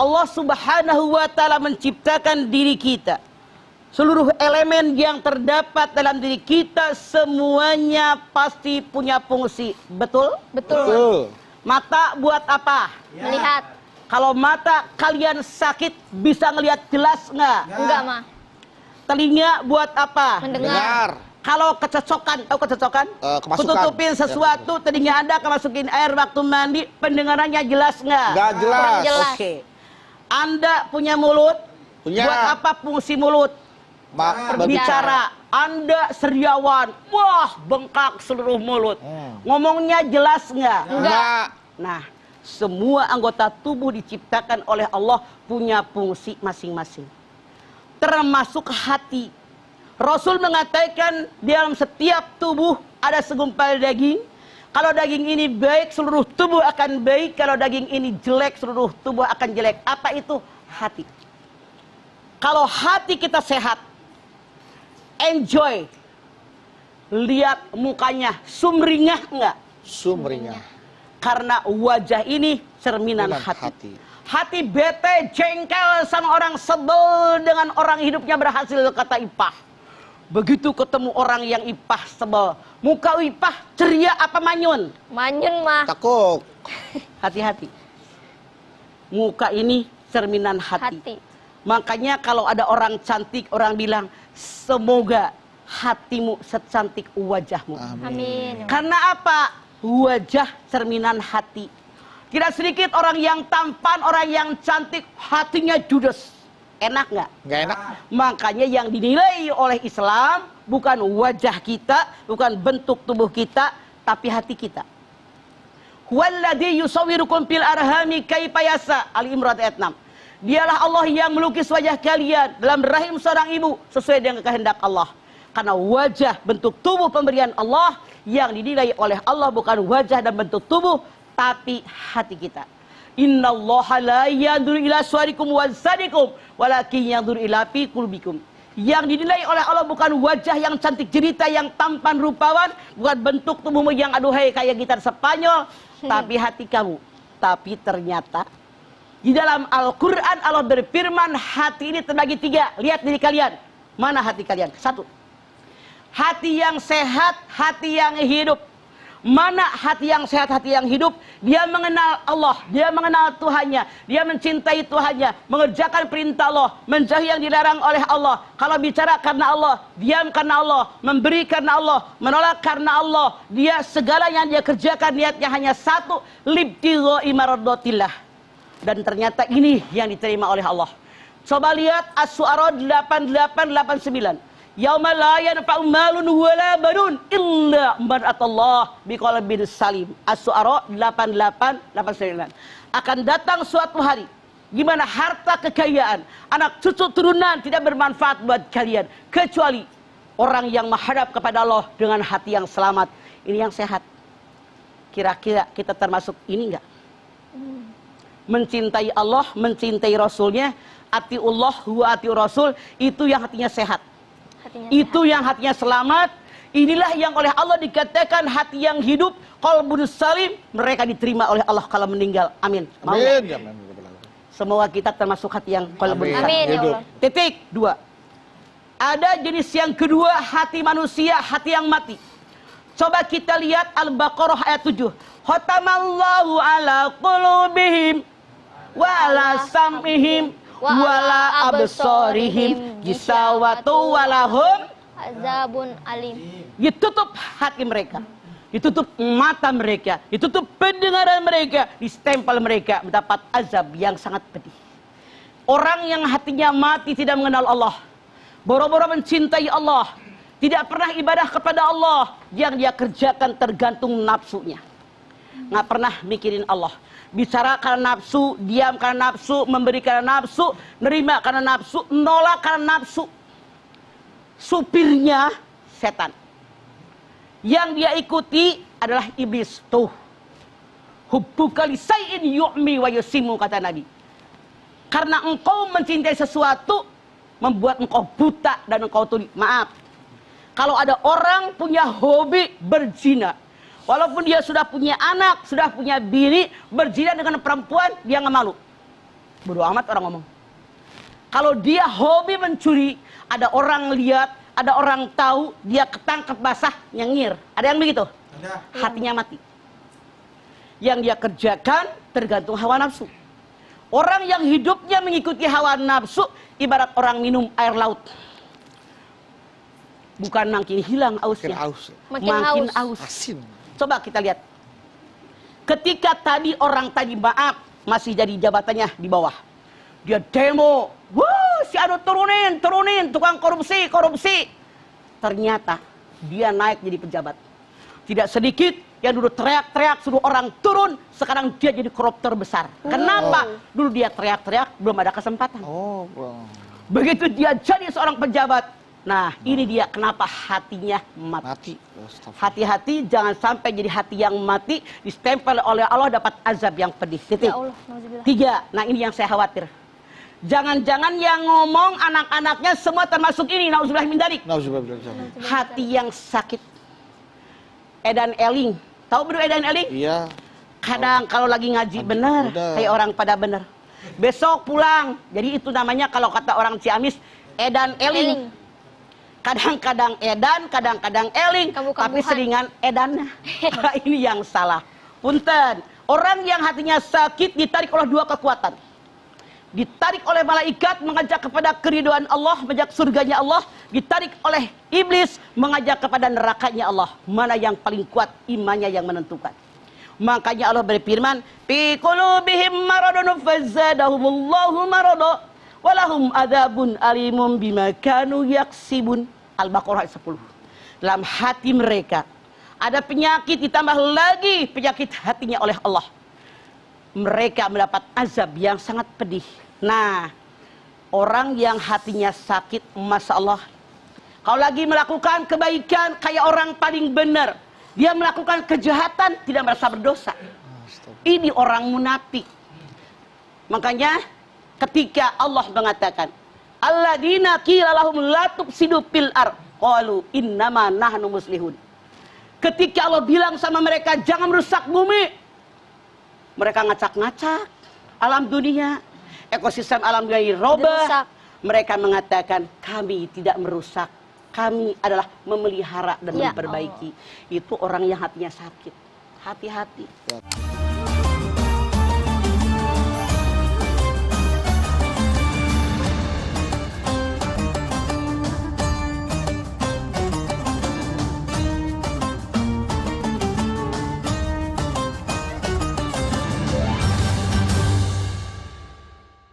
Allah Subhanahu wa Ta'ala menciptakan diri kita, seluruh elemen yang terdapat dalam diri kita semuanya pasti punya fungsi. Betul? Betul. Mata buat apa? Melihat. Kalau mata kalian sakit bisa ngelihat jelas nggak? Enggak, Ma. Telinga buat apa? Mendengar. Kalau kececokan, tahu kececokan? Kemasukan. Kututupin sesuatu, telinga Anda kemasukin air waktu mandi, pendengarannya jelas nggak? Nggak jelas. Kurang jelas. Oke. Anda punya mulut, Punya. buat apa fungsi mulut? Berbicara. Anda seriawan, wah bengkak seluruh mulut. Ngomongnya jelas nggak? Enggak. Nah, semua anggota tubuh diciptakan oleh Allah punya fungsi masing-masing. Termasuk hati. Rasul mengatakan di dalam setiap tubuh ada segumpal daging. Kalau daging ini baik, seluruh tubuh akan baik. Kalau daging ini jelek, seluruh tubuh akan jelek. Apa itu? Hati. Kalau hati kita sehat, enjoy. Lihat mukanya, sumringah enggak? Sumringah. Karena wajah ini cerminan hati. Hati bete, jengkel sama orang, sebel dengan orang hidupnya berhasil, kata Ipah. Begitu ketemu orang yang Ipah sebel, muka Ipah ceria apa manyun? Manyun, Ma. Takut. Hati-hati. Muka ini cerminan hati. Makanya kalau ada orang cantik, orang bilang, semoga hatimu secantik wajahmu. Amin. Karena apa? Wajah cerminan hati. Tidak sedikit orang yang tampan, orang yang cantik, hatinya judes. Enak nggak? Nggak enak. Makanya yang dinilai oleh Islam bukan wajah kita, bukan bentuk tubuh kita, tapi hati kita. Huwallazi yusawwirukum fil arhami kaifa yasha. Ali Imran ayat 6. Dialah Allah yang melukis wajah kalian dalam rahim seorang ibu sesuai dengan kehendak Allah. Karena wajah bentuk tubuh pemberian Allah yang dinilai oleh Allah bukan wajah dan bentuk tubuh, tapi hati kita. Innallaha la yanzuru ila suwarikum wa ajsadikum walakin yanzuru ila fi qulubikum. Yang dinilai oleh Allah bukan wajah yang cantik jelita, yang tampan rupawan, bukan bentuk tubuhmu yang aduhai kayak gitar Spanyol, tapi hati kamu. Tapi ternyata di dalam Al-Quran Allah berfirman hati ini terbagi 3. Lihat diri kalian. Mana hati kalian? 1. Hati yang sehat, hati yang hidup. Mana hati yang sehat, hati yang hidup? Dia mengenal Allah, dia mengenal Tuhannya, dia mencintai Tuhannya, mengerjakan perintah Allah, menjauhi yang dilarang oleh Allah. Kalau bicara karena Allah, diam karena Allah, memberi karena Allah, menolak karena Allah. Dia segala yang dia kerjakan niatnya hanya 1, libtigho imarodotillah. Dan ternyata ini yang diterima oleh Allah. Coba lihat As-Su'ara 8889. Yauma la yanfa'u malun wala banun illa man atallah biqalbin salim. As-Su'ara 8889. Akan datang suatu hari gimana harta kekayaan, anak cucu turunan tidak bermanfaat buat kalian kecuali orang yang menghadap kepada Allah dengan hati yang selamat. Ini yang sehat. Kira-kira kita termasuk ini enggak? Mencintai Allah, mencintai Rasulnya, atiullah wa atiur Rasul, itu yang hatinya sehat. Itu yang hatinya selamat. Inilah yang oleh Allah dikatakan hati yang hidup, qalbun salim, mereka diterima oleh Allah kalau meninggal. Amin. Amin. Semoga kita termasuk hati yang qalbun salim. Amin, ya Allah. Titik 2. Ada jenis yang kedua, hati manusia, hati yang mati. Coba kita lihat Al-Baqarah ayat 7. Khatamallahu ala qulubihim wa ala sam'ihim wala absorihim gisawatu walahum azabun alim. Ditutup hati mereka, ditutup mata mereka, ditutup pendengaran mereka, distempel mereka mendapat azab yang sangat pedih. Orang yang hatinya mati tidak mengenal Allah, boro-boro mencintai Allah, tidak pernah ibadah kepada Allah, yang dia kerjakan tergantung nafsunya, nggak pernah mikirin Allah. Bicara karena nafsu, diam karena nafsu, memberi karena nafsu, nerima karena nafsu, nolak karena nafsu. Supirnya setan. Yang dia ikuti adalah iblis. Tuh. Hubbuka li syai'in yu'mi wa yusimu, kata Nabi. Karena engkau mencintai sesuatu, membuat engkau buta dan engkau tuli. Maaf. Kalau ada orang punya hobi berzina, walaupun dia sudah punya anak, sudah punya bini, berzina dengan perempuan, dia nggak malu. Bodo amat orang ngomong. Kalau dia hobi mencuri, ada orang lihat, ada orang tahu, dia ketangkep basah, nyengir. Ada yang begitu? Ada. Hatinya mati. Yang dia kerjakan tergantung hawa nafsu. Orang yang hidupnya mengikuti hawa nafsu, ibarat orang minum air laut. Bukan makin hilang ausnya, makin aus. Asin. Coba kita lihat. Ketika tadi orang tadi maaf, masih jadi jabatannya di bawah. Dia demo, wah si Anu turunin, tukang korupsi. Ternyata dia naik jadi pejabat. Tidak sedikit yang dulu teriak-teriak suruh orang turun, sekarang dia jadi koruptor besar. Kenapa? Dulu dia teriak-teriak, belum ada kesempatan. Begitu dia jadi seorang pejabat, nah ini dia kenapa hatinya mati. Hati-hati jangan sampai jadi hati yang mati, distempel oleh Allah dapat azab yang pedih. Ya Allah, nauzubillah. 3, nah ini yang saya khawatir. Jangan-jangan yang ngomong anak-anaknya semua termasuk ini, nauzubillah min dzalik. Hati yang sakit. Edan eling. Tahu bener edan eling? Iya. Kadang kalau lagi ngaji bener, kayak orang pada bener. Besok pulang. Jadi itu namanya kalau kata orang Ciamis, edan eling. Kadang-kadang edan, kadang-kadang eling. Tapi seringan edannya. Ini yang salah. Punten. Orang yang hatinya sakit ditarik oleh 2 kekuatan. Ditarik oleh malaikat mengajak kepada keridhaan Allah, mengajak surganya Allah. Ditarik oleh iblis mengajak kepada nerakanya Allah. Mana yang paling kuat imannya yang menentukan. Makanya Allah berfirman, fi qulubihim maradun fazadahumullahu marada walahum adzabun alimun bima kanu yaksibun. Al-Baqarah 10. Dalam hati mereka ada penyakit, ditambah lagi penyakit hatinya oleh Allah. Mereka mendapat azab yang sangat pedih. Nah, orang yang hatinya sakit, masya Allah, kalau lagi melakukan kebaikan kayak orang paling benar, dia melakukan kejahatan tidak merasa berdosa. Ini orang munafik. Makanya ketika Allah mengatakan, alladzina qila lahum la tufsidu fil ardh qalu innama nahnu muslihun. Ketika Allah bilang sama mereka jangan merusak bumi, mereka ngacak-ngacak alam dunia, ekosistem alam dunia robah. Mereka mengatakan kami tidak merusak, kami adalah memelihara dan memperbaiki. Itu orang yang hatinya sakit. Hati-hati.